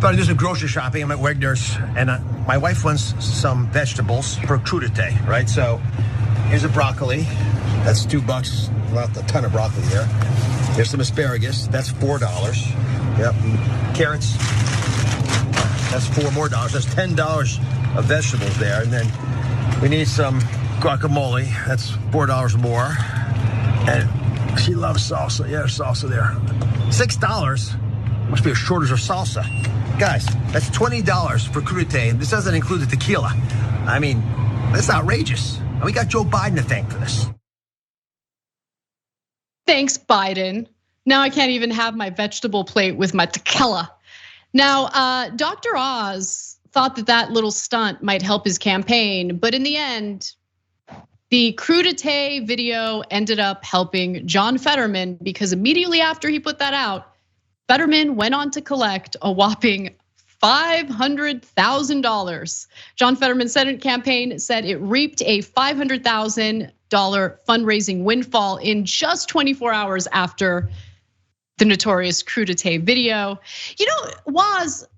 Thought I'd do some grocery shopping. I'm at Wegner's, and my wife wants some vegetables for crudité, right? So here's a broccoli. That's $2. Not a ton of broccoli there. Here's some asparagus. That's $4. Yep. And carrots. That's $4 more. That's $10 of vegetables there. And then we need some guacamole. That's $4 more. And she loves salsa. Yeah, there's salsa there. $6. Must be a shortage of salsa. Guys, that's $20 for crudité, and this doesn't include the tequila. I mean, that's outrageous. And we got Joe Biden to thank for this. Thanks, Biden. Now I can't even have my vegetable plate with my tequila. Now, Dr. Oz thought that little stunt might help his campaign, but in the end, the crudité video ended up helping John Fetterman because immediately after he put that out, Fetterman went on to collect a whopping $500,000. John Fetterman's Senate campaign said it reaped a $500,000 fundraising windfall in just 24 hours after the notorious crudité video. You know, Waz,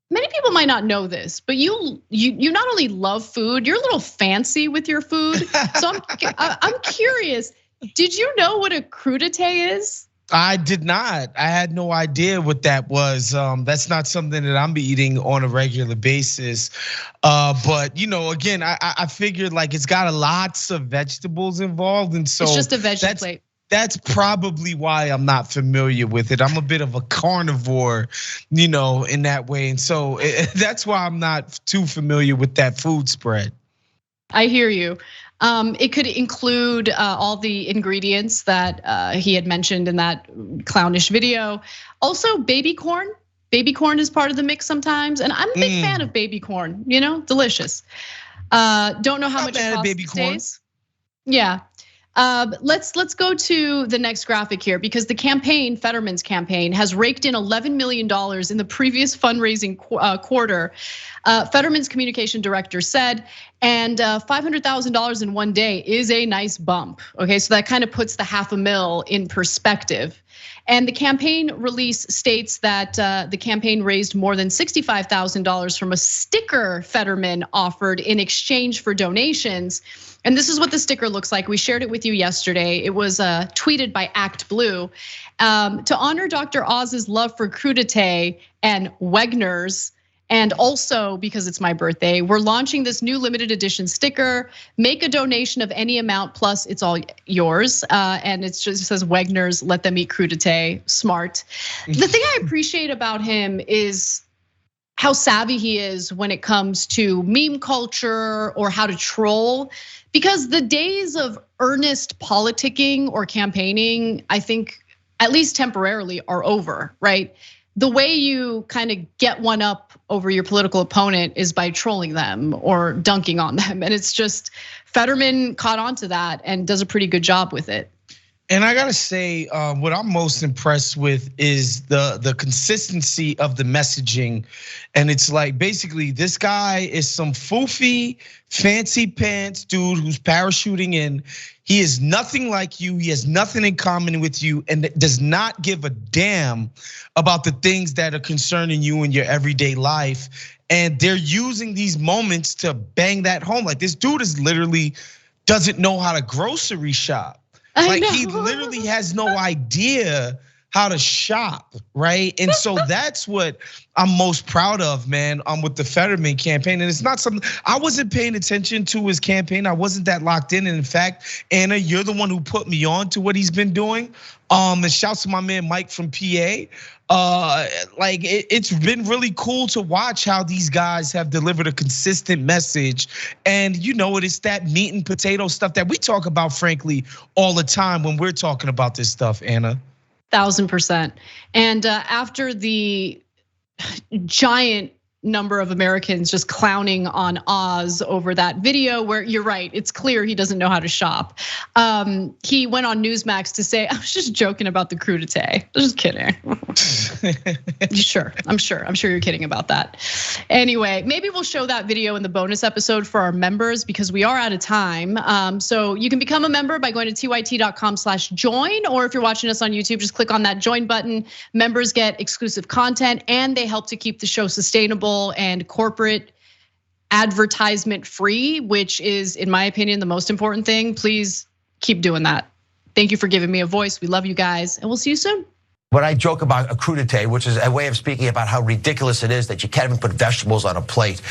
many people might not know this, but you not only love food, you're a little fancy with your food. So I'm curious, did you know what a crudité is? I did not. I had no idea what that was. That's not something that I'm eating on a regular basis. But again, I figured like it's got lots of vegetables involved, and so it's just a veggie plate. That's probably why I'm not familiar with it. I'm a bit of a carnivore, in that way, and so that's why I'm not too familiar with that food spread. I hear you. It could include all the ingredients that he had mentioned in that clownish video. Also, baby corn. Baby corn is part of the mix sometimes, and I'm a big fan of baby corn. Delicious. Don't know how much it costs baby corn. Days. Yeah. Let's go to the next graphic here because the campaign, Fetterman's campaign, has raked in $11 million in the previous fundraising quarter. Fetterman's communication director said, and $500,000 in one day is a nice bump. Okay, so that kind of puts the $500,000 in perspective. And the campaign release states that the campaign raised more than $65,000 from a sticker Fetterman offered in exchange for donations. And this is what the sticker looks like. We shared it with you yesterday. It was tweeted by Act Blue. To honor Dr. Oz's love for crudité and Wegner's, and also because it's my birthday, we're launching this new limited edition sticker. Make a donation of any amount, plus it's all yours. And it just says Wegner's, let them eat crudité, smart. The thing I appreciate about him is how savvy he is when it comes to meme culture or how to troll. Because the days of earnest politicking or campaigning, I think, at least temporarily, are over, right? The way you kind of get one up over your political opponent is by trolling them or dunking on them. And it's just, Fetterman caught on to that and does a pretty good job with it. And I gotta say, what I'm most impressed with is the consistency of the messaging. And it's like, basically, this guy is some foofy, fancy pants dude who's parachuting in. He is nothing like you, he has nothing in common with you, and does not give a damn about the things that are concerning you in your everyday life. And they're using these moments to bang that home. Like, this dude is literally doesn't know how to grocery shop. Like, he literally has no idea how to shop, right? And so that's what I'm most proud of, man, with the Fetterman campaign. And it's not something, I wasn't paying attention to his campaign. I wasn't that locked in. And in fact, Anna, you're the one who put me on to what he's been doing. And shouts to my man Mike from PA. Like, it's been really cool to watch how these guys have delivered a consistent message. And it's that meat and potato stuff that we talk about, frankly, all the time when we're talking about this stuff, Anna. 1000%. And after the giant number of Americans just clowning on Oz over that video where you're right, it's clear he doesn't know how to shop. He went on Newsmax to say, I was just joking about the crudité. I was just kidding. Sure, I'm sure you're kidding about that. Anyway, maybe we'll show that video in the bonus episode for our members because we are out of time. So you can become a member by going to tyt.com/join, or if you're watching us on YouTube, just click on that join button. Members get exclusive content and they help to keep the show sustainable and corporate advertisement free, which is, in my opinion, the most important thing. Please keep doing that. Thank you for giving me a voice. We love you guys, and we'll see you soon. When I joke about a crudité, which is a way of speaking about how ridiculous it is that you can't even put vegetables on a plate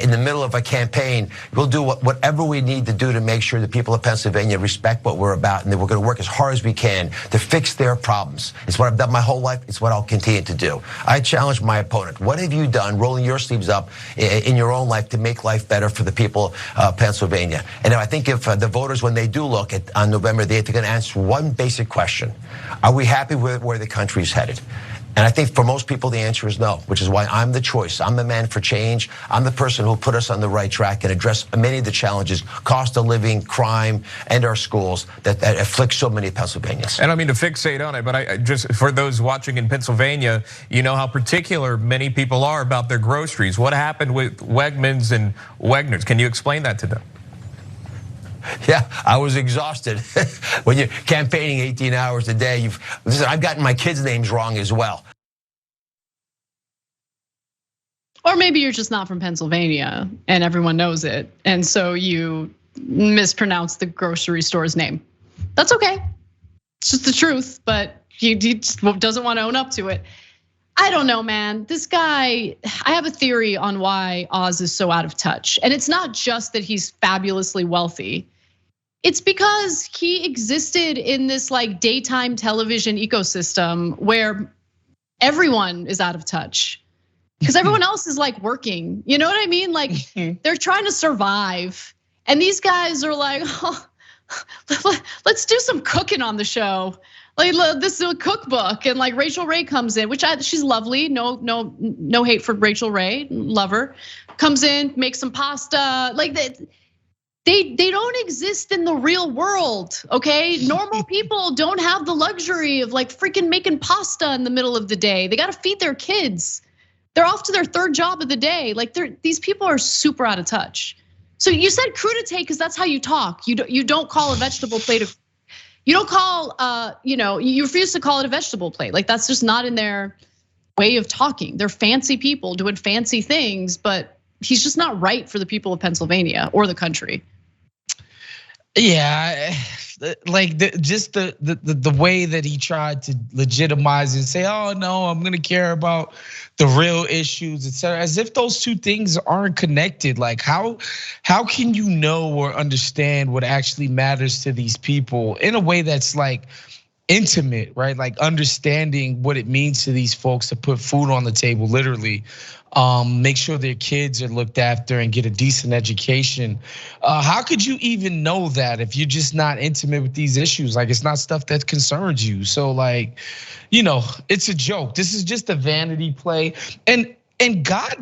in the middle of a campaign, we'll do whatever we need to do to make sure the people of Pennsylvania respect what we're about, and that we're going to work as hard as we can to fix their problems. It's what I've done my whole life. It's what I'll continue to do. I challenge my opponent. What have you done, rolling your sleeves up in your own life to make life better for the people of Pennsylvania? And I think if the voters, when they do look on November the 8th, they're going to answer one basic question: are we happy with where the country is headed? And I think for most people the answer is no, which is why I'm the choice. I'm the man for change. I'm the person who will put us on the right track and address many of the challenges, cost of living, crime, and our schools that afflict so many Pennsylvanians. And I mean to fixate on it, but I just, for those watching in Pennsylvania, you know how particular many people are about their groceries. What happened with Wegmans and Wegner's? Can you explain that to them? Yeah, I was exhausted. When you're campaigning 18 hours a day, listen, I've gotten my kids' names wrong as well. Or maybe you're just not from Pennsylvania and everyone knows it, and so you mispronounce the grocery store's name. That's okay. It's just the truth, but he just doesn't want to own up to it. I don't know, man. This guy, I have a theory on why Oz is so out of touch. And it's not just that he's fabulously wealthy. It's because he existed in this like daytime television ecosystem where everyone is out of touch. Because everyone else is like working, you know what I mean? Like they're trying to survive. And these guys are like, oh, let's do some cooking on the show. Like this is a cookbook, and like Rachel Ray comes in, which she's lovely. No hate for Rachel Ray, love her. Comes in, makes some pasta. Like they don't exist in the real world, okay? Normal people don't have the luxury of like freaking making pasta in the middle of the day. They got to feed their kids. They're off to their third job of the day. Like these people are super out of touch. So you said crudité because that's how you talk. You don't call a vegetable plate a. You don't call, you refuse to call it a vegetable plate. Like that's just not in their way of talking. They're fancy people doing fancy things, but he's just not right for the people of Pennsylvania or the country. Yeah, like just the way that he tried to legitimize and say, oh no, I'm gonna care about the real issues, etc. As if those two things aren't connected. Like how can you know or understand what actually matters to these people in a way that's like intimate, right? Like understanding what it means to these folks to put food on the table, literally. Make sure their kids are looked after and get a decent education. How could you even know that if you're just not intimate with these issues? Like it's not stuff that concerns you. So like, it's a joke. This is just a vanity play. And God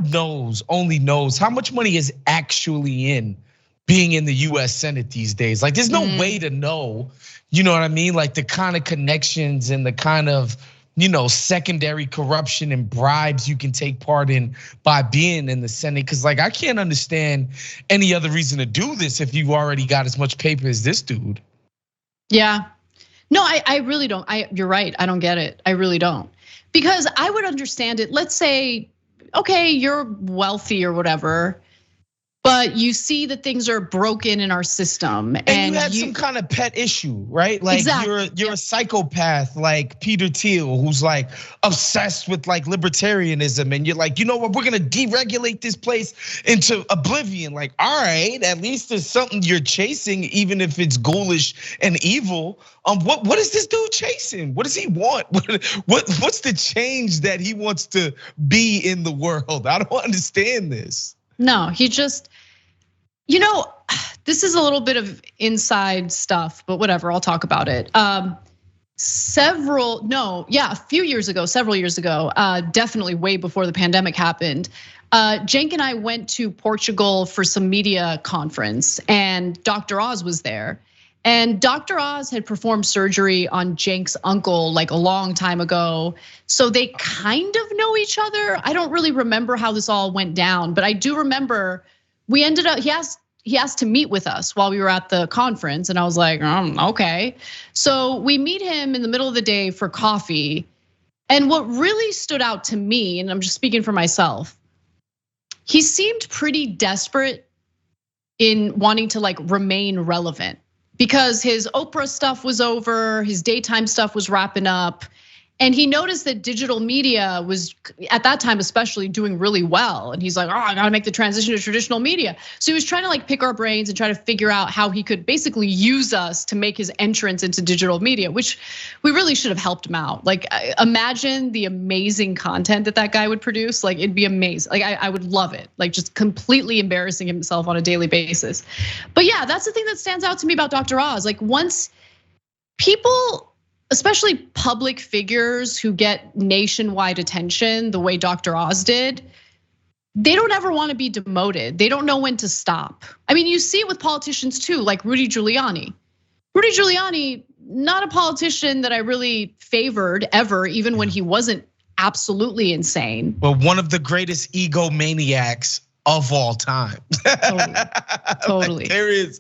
only knows how much money is actually in being in the US Senate these days. Like there's no way to know, you know what I mean? Like the kind of connections and the kind of secondary corruption and bribes you can take part in by being in the Senate. Cause like I can't understand any other reason to do this if you've already got as much paper as this dude. Yeah, no, I really don't. You're right, I don't get it, I really don't. Because I would understand it, let's say, okay, you're wealthy or whatever, but you see that things are broken in our system, and you had some kind of pet issue, right? Like exactly. You're a psychopath, like Peter Thiel, who's like obsessed with like libertarianism, and you're like, you know what? We're gonna deregulate this place into oblivion. Like, all right, at least there's something you're chasing, even if it's ghoulish and evil. What is this dude chasing? What does he want? What's the change that he wants to be in the world? I don't understand this. No, he just, this is a little bit of inside stuff, but whatever, I'll talk about it. a few years ago, several years ago, definitely way before the pandemic happened. Cenk and I went to Portugal for some media conference, and Dr. Oz was there. And Dr. Oz had performed surgery on Cenk's uncle like a long time ago. So they kind of know each other. I don't really remember how this all went down, but I do remember we ended up, he asked to meet with us while we were at the conference. And I was like, okay. So we meet him in the middle of the day for coffee. And what really stood out to me, and I'm just speaking for myself, he seemed pretty desperate in wanting to like remain relevant because his Oprah stuff was over, his daytime stuff was wrapping up. And he noticed that digital media was, at that time especially, doing really well. And he's like, I gotta make the transition to traditional media. So he was trying to like pick our brains and try to figure out how he could basically use us to make his entrance into digital media, which we really should have helped him out. Like, imagine the amazing content that guy would produce. Like, it'd be amazing. Like, I would love it. Like, just completely embarrassing himself on a daily basis. But yeah, that's the thing that stands out to me about Dr. Oz. Like, once people, especially public figures who get nationwide attention the way Dr. Oz did, they don't ever want to be demoted. They don't know when to stop. I mean, you see it with politicians too, like Rudy Giuliani. Rudy Giuliani, not a politician that I really favored ever, even when he wasn't absolutely insane. Well, one of the greatest egomaniacs of all time. Totally. Like there is.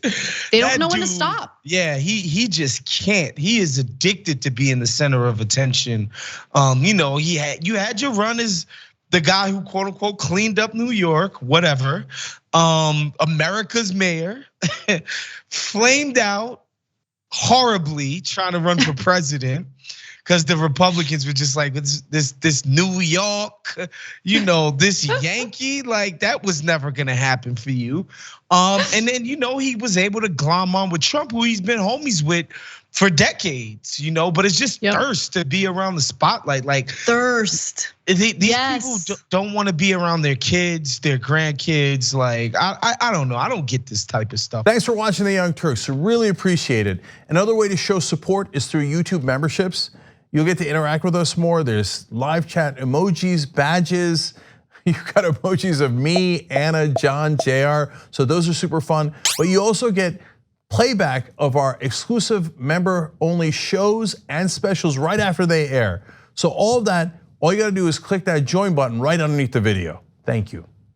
They don't know when to stop. Yeah, he just can't. He is addicted to being the center of attention. You had your run as the guy who quote unquote cleaned up New York, whatever. America's mayor, flamed out horribly trying to run for president. Because the Republicans were just like, this New York, this Yankee, like that was never gonna happen for you. And then he was able to glom on with Trump, who he's been homies with for decades, but it's just thirst to be around the spotlight. Like thirst. These people don't want to be around their kids, their grandkids. Like I don't know. I don't get this type of stuff. Thanks for watching the Young Turks. I really appreciate it. Another way to show support is through YouTube memberships. You'll get to interact with us more. There's live chat emojis, badges. You've got emojis of me, Anna, John, JR. So those are super fun. But you also get playback of our exclusive member-only shows and specials right after they air. So all of that, all you gotta do is click that join button right underneath the video. Thank you.